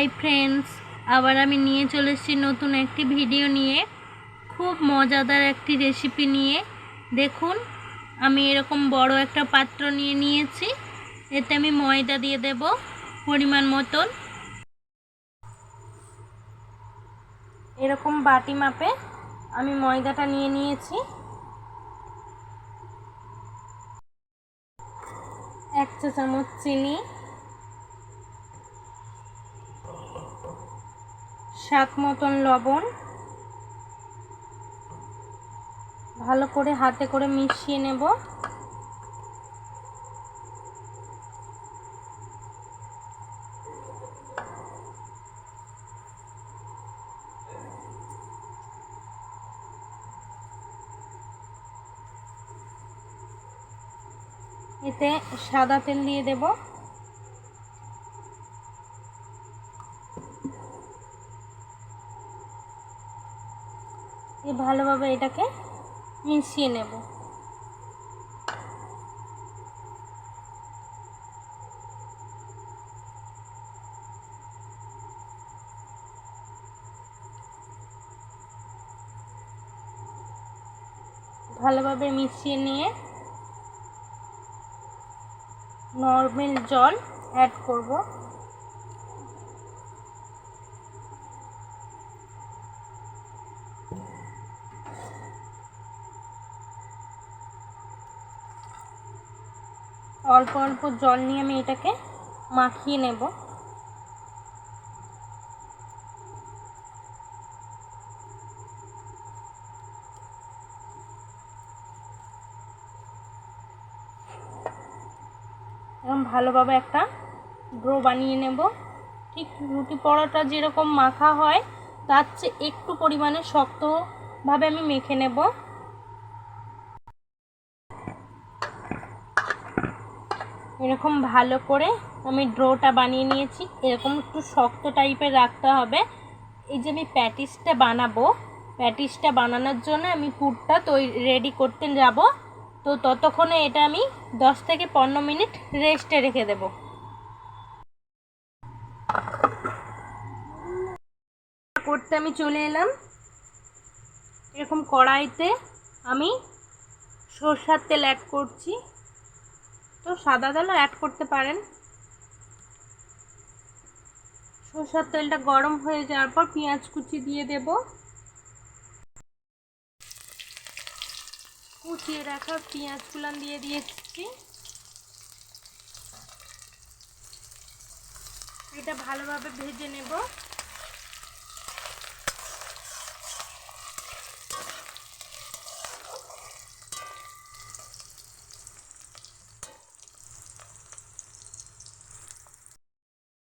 Hi friends, আবার আমি নিয়ে চলে এসেছি নতুন একটি ভিডিও নিয়ে, খুব মজাদার একটি রেসিপি নিয়ে। দেখুন, আমি এরকম বড় একটা পাত্র নিয়ে নিয়েছি। এতে আমি ময়দা দিয়ে দেব পরিমাণ মতন। এরকম বাটি মাপে আমি ময়দাটা নিয়ে নিয়েছি। 1 চা চামচ চিনি, স্বাদ মতন লবণ, ভালো করে হাতে করে মিশিয়ে নেব। এতে সাদা তেল দিয়ে দেব। ভালোভাবে এটাকে মিশিয়ে নেব। ভালোভাবে মিশিয়ে নিয়ে নরমাল জল অ্যাড করব। অল্প অল্প জল নিয়ে আমি এটাকে মাখিয়ে নেব। এবং ভালোভাবে একটা ডো বানিয়ে নেব। ঠিক রুটি পরোটা যেরকম মাখা হয় তার চেয়ে একটু পরিমাণে শক্তভাবে আমি মেখে নেব। এরকম ভালো করে আমি ডোটা বানিয়ে নিয়েছি। এরকম একটু শক্ত টাইপের রাখতে হবে। এই যে আমি প্যাটিসটা বানাবো, প্যাটিসটা বানানোর জন্য আমি পুরটা রেডি করতে যাব। তো ততক্ষণে এটা আমি 10 থেকে 15 মিনিট রেস্টে রেখে দেব। করতে আমি চলে এলাম। এরকম কড়াইতে আমি সরষের তেল অ্যাড করছি, তো সাদা তেলও অ্যাড করতে পারেন। সরষের তেলটা গরম হয়ে যাওয়ার পর পেঁয়াজ কুচি দিয়ে দেব। কুচিয়ে রাখা পেঁয়াজগুলো দিয়ে দিয়েছি। এটা ভালোভাবে ভেজে নেব।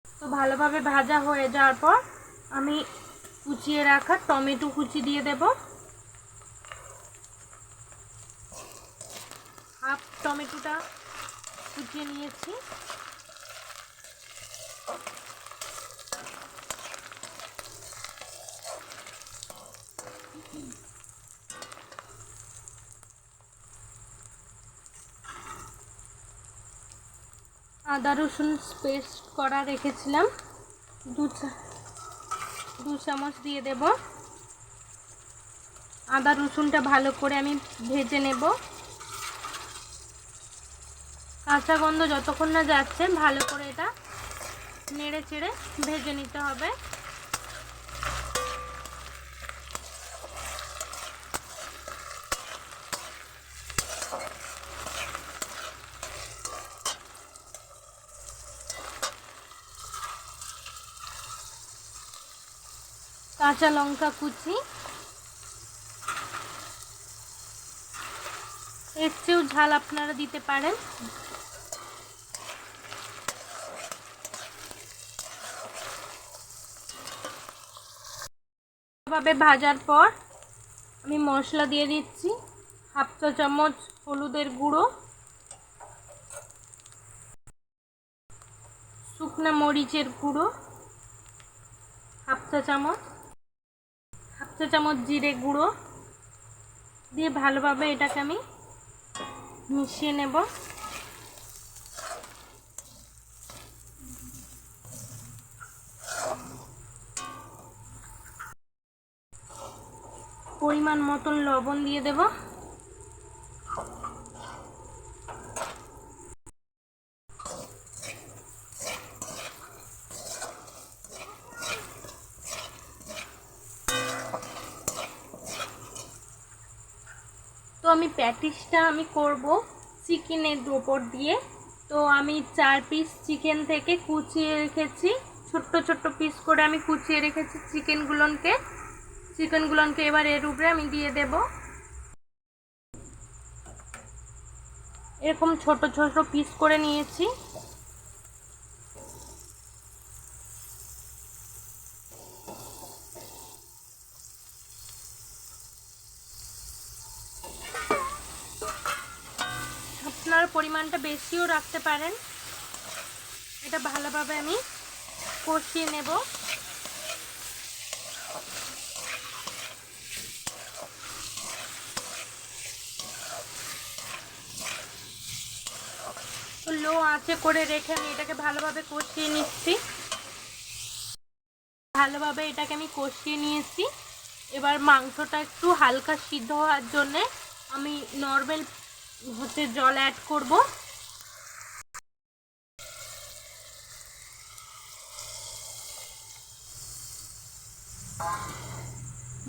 তো ভালোভাবে ভাজা হয়ে যাওয়ার পর আমি কুচিয়ে রাখা টমেটো কুচি দিয়ে দেব। হাফ টমেটোটা কুচিয়ে নিয়েছি। আদা রসুন পেস্ট করা রেখেছিলাম, 2 চামচ দিয়ে দেব। আদা রসুনটা ভালো করে আমি ভেজে নেব। কাঁচা গন্ধ যতক্ষণ না যাচ্ছে ভালো করে এটা নেড়ে চেড়ে ভেজে নিতে হবে। কাঁচা লঙ্কা কুচি, এর চেয়েও ঝাল আপনারা দিতে পারেন। ভাবে ভাজার পর আমি মশলা দিয়ে দিচ্ছি। হাফ চা চামচ হলুদের গুঁড়ো, শুকনা মরিচের গুঁড়ো হাফ চা চামচ জিরে গুঁড়ো দিয়ে ভালোভাবে এটাকে আমি মিশিয়ে নেব। পরিমাণ মতন লবণ দিয়ে দেব। তো আমি প্যাটিসটা আমি করব চিকেনের উপর দিয়ে। তো আমি 4 পিস চিকেন থেকে কুচিয়ে রেখেছি, ছোট্ট ছোট্ট পিস করে আমি কুচিয়ে রেখেছি চিকেনগুলোকে এবার এর উপরে আমি দিয়ে দেব। এরকম ছোট ছোট পিস করে নিয়েছি। আপনার পরিমাণটা বেশিও রাখতে পারেন। এটা ভালোভাবে আমি কষিয়ে নেব। লো আঁচে করে রেখে আমি এটাকে ভালোভাবে কষিয়ে নিচ্ছি। ভালোভাবে এটাকে আমি কষিয়ে নিয়েছি। এবার মাংসটা একটু হালকা সিদ্ধ হওয়ার জন্য আমি নর্মাল জল অ্যাড করব।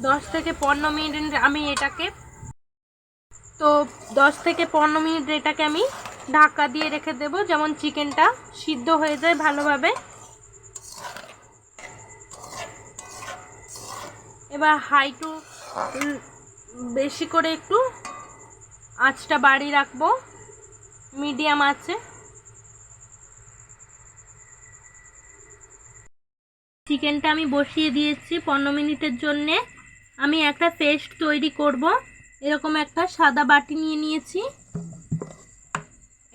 দশ থেকে 15 মিনিট আমি এটাকে 10 থেকে 15 মিনিট এটাকে আমি ঢাকা দিয়ে রেখে দেব, যেমন চিকেনটা সিদ্ধ হয়ে যায় ভালোভাবে। এবার হাই টু বেশি করে একটু আঁচটা বাড়িয়ে রাখবো, মিডিয়াম আছে। চিকেনটা আমি বসিয়ে দিয়েছি 15 মিনিটের জন্যে। আমি একটা পেস্ট তৈরি করব। এরকম একটা সাদা বাটি নিয়ে নিয়েছি।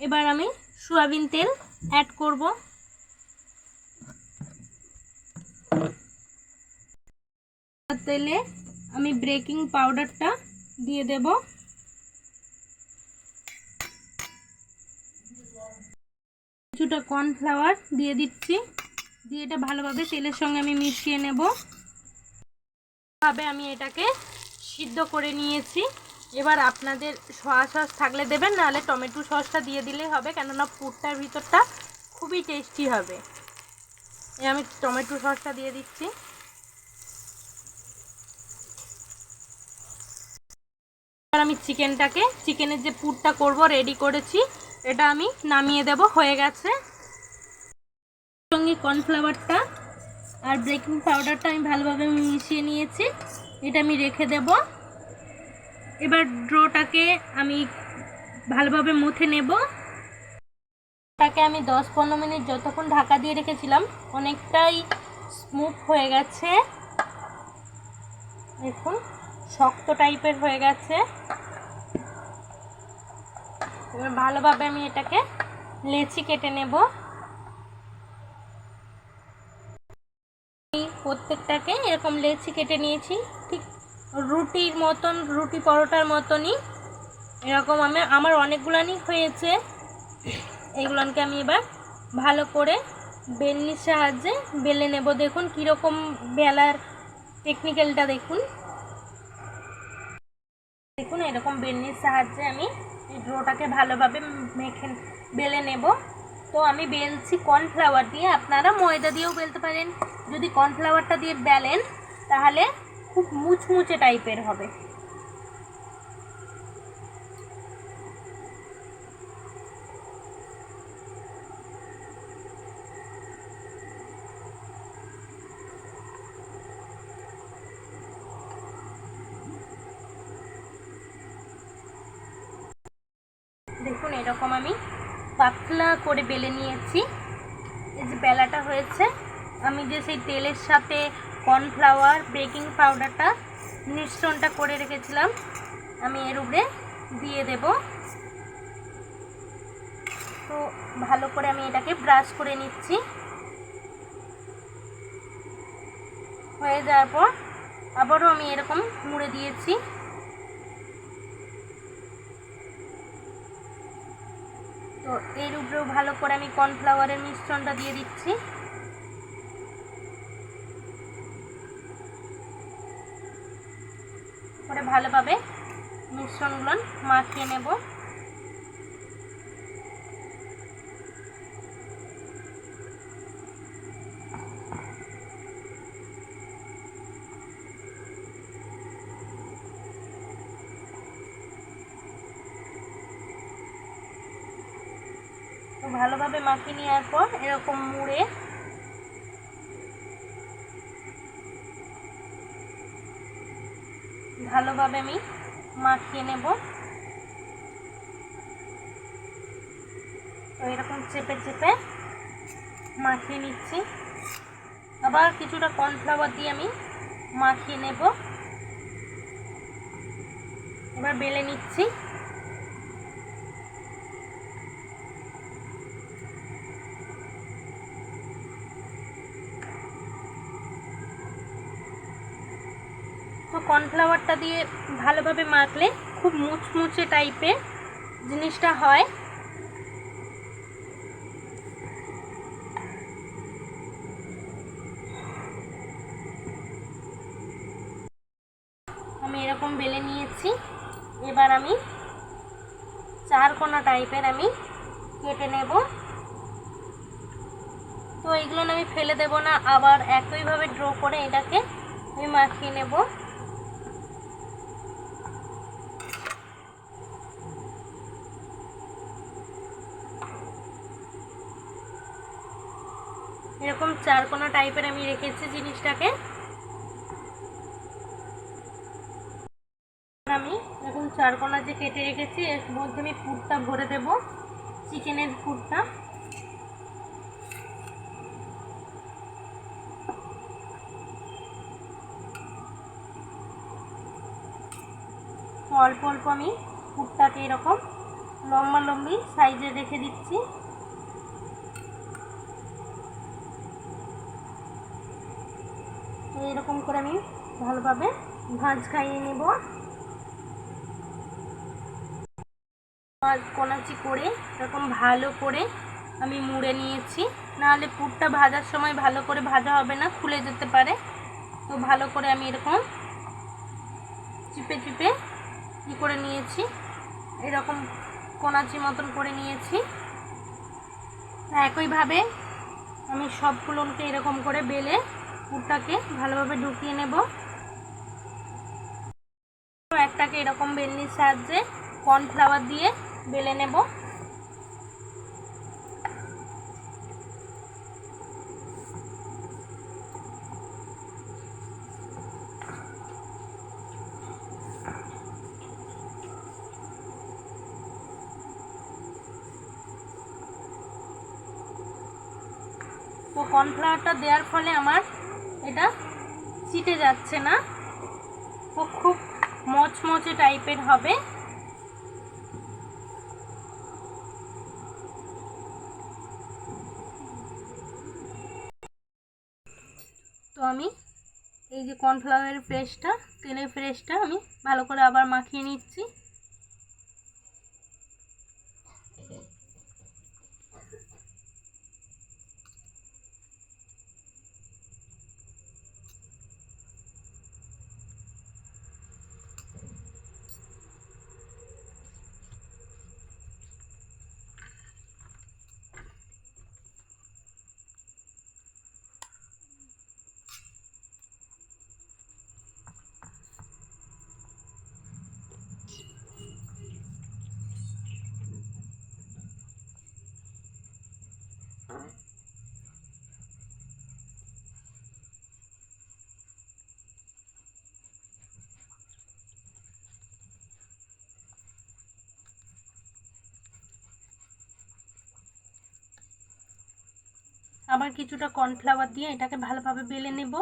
এবার আমি সয়াবিন তেল অ্যাড করব। তেলে আমি বেকিং পাউডারটা দিয়ে দেব। কিছুটা কর্নফ্লাওয়ার দিয়ে দিচ্ছি। দিয়ে এটা ভালোভাবে তেলের সঙ্গে আমি মিশিয়ে নেব। ভাবে আমি এটাকে সিদ্ধ করে নিয়েছি। এবার আপনাদের সয়া সস থাকলে দেবেন, নাহলে টমেটো সসটা দিয়ে দিলেই হবে, কেননা পুরটার ভিতরটা খুবই টেস্টি হবে। আমি টমেটো সসটা দিয়ে দিচ্ছি। এবার আমি চিকেনের যে পুরটা করব রেডি করেছি, এটা আমি নামিয়ে দেব। হয়ে গেছে। সঙ্গে কর্নফ্লাওয়ারটা আর বেকিং পাউডারটা আমি ভালোভাবে মিশিয়ে নিয়েছি। এটা আমি রেখে দেব। এবার ডোটাকে আমি ভালোভাবে মুথে নেব। এটাকে আমি 10-15 মিনিট যতক্ষণ ঢাকা দিয়ে রেখেছিলাম অনেকটাই স্মুথ হয়ে গেছে। দেখুন শক্ত টাইপের হয়ে গেছে। এবার ভালোভাবে আমি এটাকে লেচি কেটে নেব। প্রত্যেকটাকে এরকম লেচি কেটে নিয়েছি, ঠিক রুটির মতন, রুটি পরোটার মতনই। এরকম আমার অনেকগুলানি হয়েছে। এইগুলোকে আমি এবার ভালো করে বেলনির সাহায্যে বেলে নেব। দেখুন কীরকম বেলার টেকনিক্যালটা দেখুন। দেখুন এরকম বেলনির সাহায্যে আমি এই ডোটাকে ভালোভাবে বেলে নেব। তো আমি বেলছি কর্নফ্লাওয়ার দিয়ে, আপনারা ময়দা দিয়েও বেলতে পারেন। যদি কর্নফ্লাওয়ারটা দিয়ে বেলেন তাহলে খুব মুচমুচে টাইপের হবে। দেখুন এরকম আমি পাতলা করে বেলে নিয়েছি। এই যে বেলাটা হয়েছে, আমি যে সেই তেলের সাথে কর্নফ্লাওয়ার বেকিং পাউডারটা মিশ্রণটা করে রেখেছিলাম আমি এর উপরে দিয়ে দেব। তো ভালো করে আমি এটাকে ব্রাশ করে নিচ্ছি। হয়ে যাওয়ার পর আবারও আমি এরকম মুড়ে দিয়েছি। তো এর উপরেও ভালো করে আমি কর্নফ্লাওয়ারের মিশ্রণটা দিয়ে দিচ্ছি। করে ভালোভাবে মিশ্রণগুলো মাখিয়ে নেব। তো ভালোভাবে মাখিয়ে নেওয়ার পর এরকম মুড়ে ভালোভাবে আমি মাখিয়ে নেব। তো এরকম চেপে চেপে মাখিয়ে নিচ্ছি। আবার কিছুটা কর্নফ্লাওয়ার দিয়ে আমি মাখিয়ে নেব। এবার বেলে নিচ্ছি। তো কর্নফ্লাওয়ারটা দিয়ে ভালোভাবে মাখলে খুব মুচমুচে টাইপের জিনিসটা হয়। আমি এরকম বেলে নিয়েছি। এবার আমি চারকোনা টাইপের আমি কেটে নেব। তো এইগুলো আমি ফেলে দেব না, আবার একইভাবে ড্র করে এটাকে আমি মাখিয়ে নেব। এরকম চারকোনা টাইপের আমি রেখেছি জিনিসটাকে। আমি এরকম চারকোনা যে কেটে রেখেছি এর মধ্যে আমি পুরটা ভরে দেব, চিকেনের পুরটা। অল্প অল্প আমি পুরটাকে এরকম লম্বা লম্বি সাইজে রেখে দিচ্ছি। তো এরকম করে আমি ভালোভাবে ভাঁজ খাইয়ে নেব। কোনাচি করে এরকম ভালো করে আমি মুড়ে নিয়েছি, নাহলে পুরটা ভাজার সময় ভালো করে ভাজা হবে না, খুলে যেতে পারে। তো ভালো করে আমি এরকম চিপে চিপে করে নিয়েছি, এরকম কোনাচি মতন করে নিয়েছি। একইভাবে আমি সবগুলোকে এরকম করে বেলে পুরটাকে ভালোভাবে ঢুকিয়ে নেব। একটাকে এরকম বেলনির সাহায্যে কর্নফ্লাওয়ার দিয়ে বেলে নেব। তো কর্নফ্লাওয়ারটা দেওয়ার ফলে আমার এটা চিটে যাচ্ছে না, তো খুব মচমচে টাইপের হবে। তো আমি এই যে কর্নফ্লাওয়ারের পেস্টটা, তেলের পেস্টটা আমি ভালো করে আবার মাখিয়ে নিচ্ছি। আবার কিছুটা কর্নফ্লাওয়ার দিয়ে এটাকে ভালোভাবে বেলে নেব।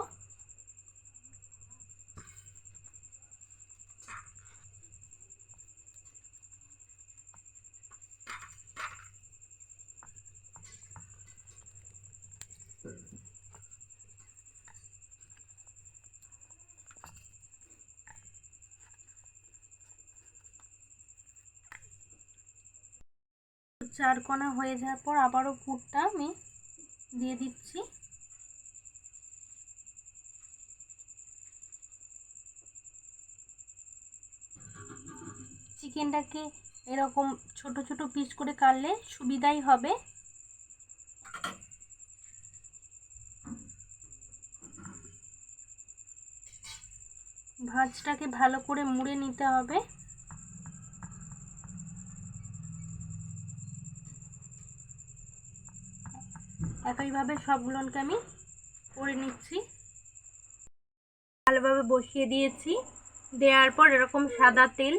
চারকোনা হয়ে যাওয়ার পর আবারও পুরটা আমি দিয়ে দিচ্ছি। চিকেনটাকে এরকম ছোট ছোট পিস করে কাটলে সুবিধাই হবে। ভাঁজটাকে ভালো করে মুড়ে নিতে হবে। একইভাবে সবগুলোকে আমি করে নিচ্ছি। ভালোভাবে বসিয়ে দিয়েছি, দেওয়ার পর এরকম সাদা তেল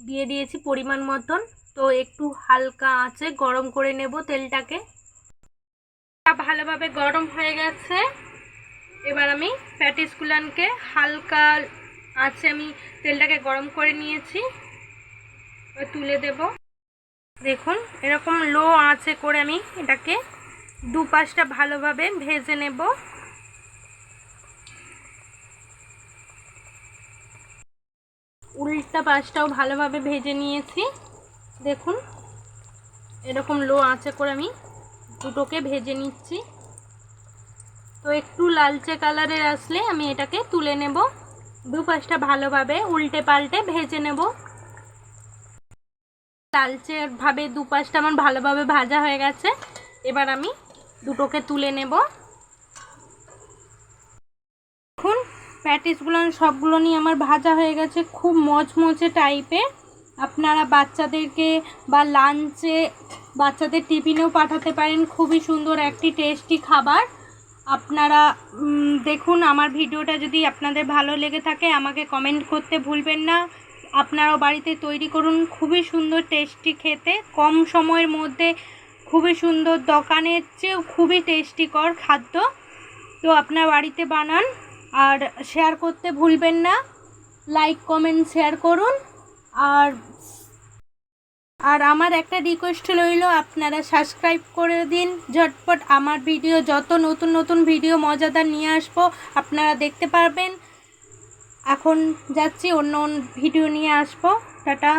দিয়ে দিয়েছি পরিমাণ মতন। তো একটু হালকা আঁচে গরম করে নেব তেলটাকে। ভালোভাবে গরম হয়ে গেছে। এবার আমি প্যাটিসগুলোকে হালকা আঁচে আমি তেলটাকে গরম করে নিয়েছি, তুলে দেব। দেখুন এরকম লো আঁচে করে আমি এটাকে দুপাশটা ভালোভাবে ভেজে নেব। উল্টা পাশটাও ভালোভাবে ভেজে নিয়েছি। দেখুন এরকম লো আঁচে করে আমি দুটোকে ভেজে নিচ্ছি। তো একটু লালচে কালারের আসলে আমি এটাকে তুলে নেব। দুপাশটা ভালোভাবে উল্টে পাল্টে ভেজে নেব। লালচে ভাবে দুপাশটা আমার ভালোভাবে ভাজা হয়ে গেছে। এবার আমি দুটোকে তুলে নেব। দেখুন প্যাটিসগুলো সবগুলো নিয়ে আমার ভাজা হয়ে গেছে, খুব মচমচে টাইপের। আপনারা বাচ্চাদেরকে বা লাঞ্চে বাচ্চাদের টিফিনেও পাঠাতে পারেন, খুবই সুন্দর একটি টেস্টি খাবার। আপনারা দেখুন, আমার ভিডিওটা যদি আপনাদের ভালো লেগে থাকে আমাকে কমেন্ট করতে ভুলবেন না। আপনারাও বাড়িতে তৈরি করুন, খুবই সুন্দর টেস্টি খেতে, কম সময়ের মধ্যে খুবই সুন্দর, দোকানের চেয়েও খুবই টেস্টিকর খাদ্য। তো আপনার বাড়িতে বানান আর শেয়ার করতে ভুলবেন না। লাইক কমেন্ট শেয়ার করুন। আর আমার একটা রিকোয়েস্ট রইল, আপনারা সাবস্ক্রাইব করে দিন ঝটপট। আমার ভিডিও যত নতুন নতুন ভিডিও মজাদার নিয়ে আসবো আপনারা দেখতে পারবেন। এখন যাচ্ছি, অন্য ভিডিও নিয়ে আসবো। টাটা।